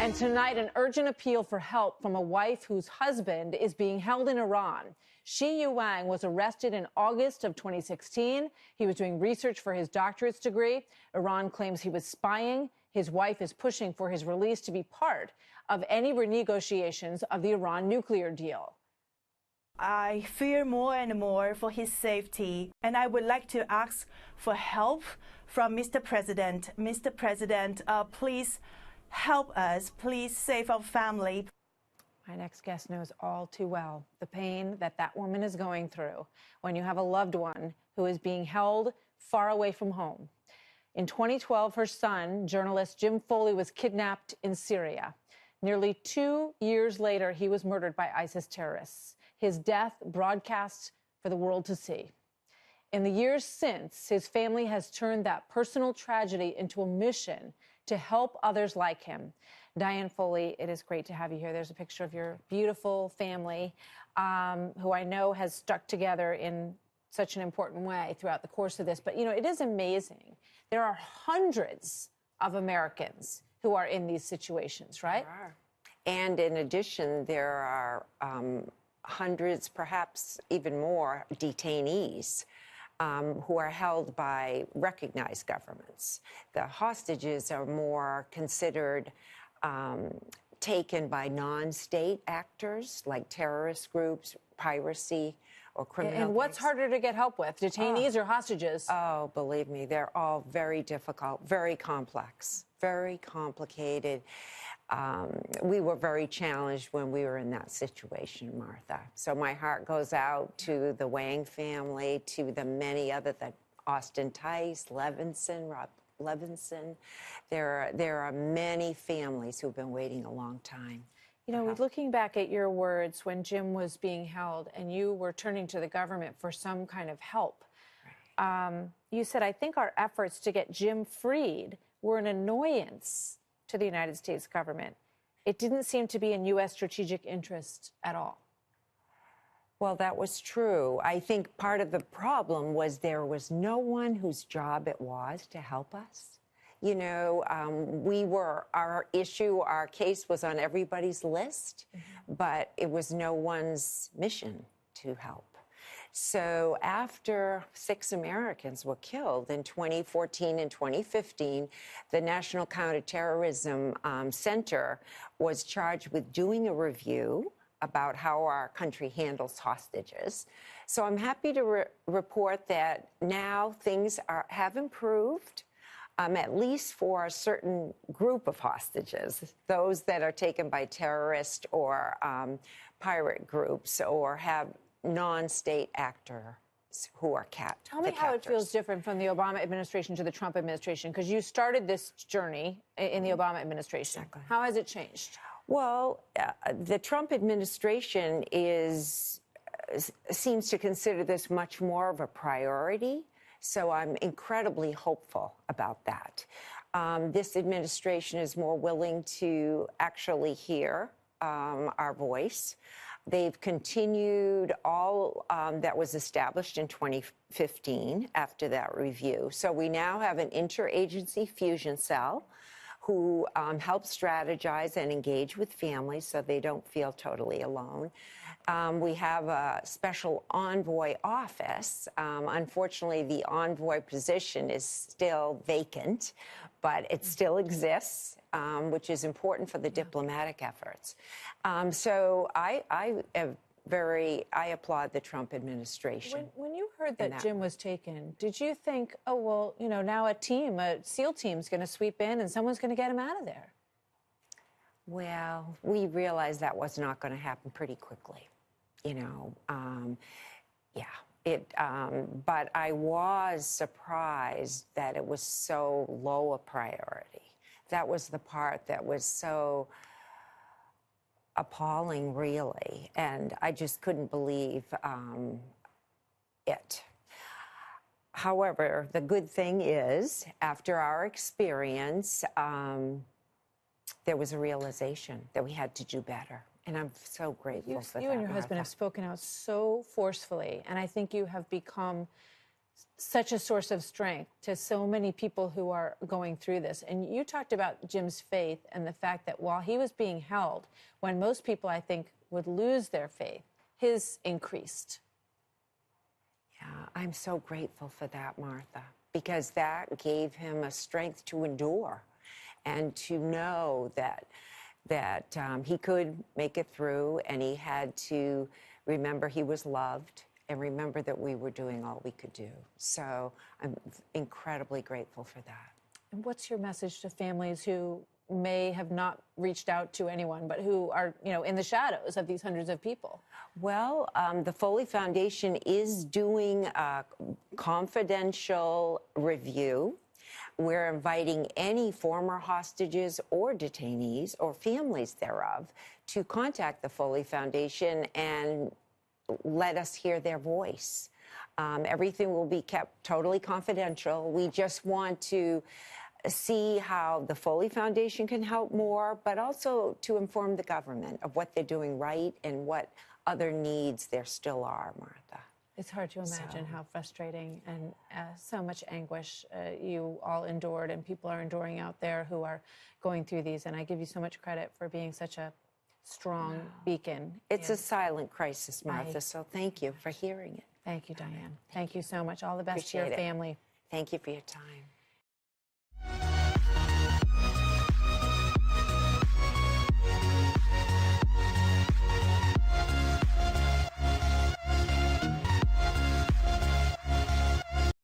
And tonight, an urgent appeal for help from a wife whose husband is being held in Iran. Shi Yuang was arrested in August of 2016. He was doing research for his doctorate's degree. Iran claims he was spying. His wife is pushing for his release to be part of any renegotiations of the Iran nuclear deal. I fear more and more for his safety, and I would like to ask for help from Mr. President. Mr. President, please help us. Please save our family. My next guest knows all too well the pain that that woman is going through when you have a loved one who is being held far away from home. In 2012, her son, journalist Jim Foley, was kidnapped in Syria. Nearly 2 years later, he was murdered by ISIS terrorists. His death broadcast for the world to see. In the years since, his family has turned that personal tragedy into a mission to help others like him. Diane Foley, it is great to have you here. There's a picture of your beautiful family, who I know has stuck together in such an important way throughout the course of this. But, you know, it is amazing. There are hundreds of Americans who are in these situations, right? There are. And in addition, there are hundreds, perhaps even more, detainees who are held by recognized governments. The hostages are more considered taken by non-state actors like terrorist groups, piracy, or criminal. And what's harder to get help with, detainees or hostages? Oh, believe me, they're all very difficult, very complex, very complicated. We were very challenged when we were in that situation, Martha. So my heart goes out to the Wang family, to the many other, the Austin Tice, Levinson, Rob Levinson. There are many families who've been waiting a long time. You know, looking back at your words when Jim was being held and you were turning to the government for some kind of help, you said, I think our efforts to get Jim freed were an annoyance to the United States government. It didn't seem to be in U.S. strategic interest at all. Well, that was true. I think part of the problem was there was no one whose job it was to help us. You know, our case was on everybody's list, but it was no one's mission to help. So after 6 Americans were killed in 2014 and 2015, the National Counterterrorism Center was charged with doing a review about how our country handles hostages. So I'm happy to report that now things have improved. At least for a certain group of hostages, those that are taken by terrorist or pirate groups or have non-state actors who are captors. Tell me how it feels different from the Obama administration to the Trump administration, because you started this journey in the Obama administration. Exactly. How has it changed? Well, the Trump administration seems to consider this much more of a priority. So I'm incredibly hopeful about that. This administration is more willing to actually hear our voice. They've continued all that was established in 2015 after that review. So we now have an interagency fusion cell who helps strategize and engage with families so they don't feel totally alone. We have a special envoy office. Unfortunately, the envoy position is still vacant, but it still exists, which is important for the diplomatic efforts. So I applaud the Trump administration. When you heard that Jim was taken, did you think, oh, well, you know, now a SEAL team's going to sweep in and someone's going to get him out of there? Well, we realized that was not going to happen pretty quickly, you know. But I was surprised that it was so low a priority. That was the part that was so appalling, really, and I just couldn't believe it. However, the good thing is, after our experience, there was a realization that we had to do better. And I'm so grateful for that. You and your husband have spoken out so forcefully, and I think you have become such a source of strength to so many people who are going through this. And you talked about Jim's faith and the fact that while he was being held, when most people, I think, would lose their faith, his increased. Yeah, I'm so grateful for that, Martha, because that gave him a strength to endure and to know that he could make it through, and he had to remember he was loved and remember that we were doing all we could do. So I'm incredibly grateful for that. And what's your message to families who may have not reached out to anyone, but who are, in the shadows of these hundreds of people? Well, the Foley Foundation is doing a confidential review. We're inviting any former hostages or detainees or families thereof to contact the Foley Foundation and let us hear their voice. Everything will be kept totally confidential. We just want to see how the Foley Foundation can help more, but also to inform the government of what they're doing right and what other needs there still are, Martha. It's hard to imagine how frustrating and so much anguish you all endured and people are enduring out there who are going through these. And I give you so much credit for being such a strong beacon. It's a silent crisis, Martha, so thank you for hearing it. Thank you, Diane. Thank you so much. All the best to your Appreciate it. family. Thank you for your time.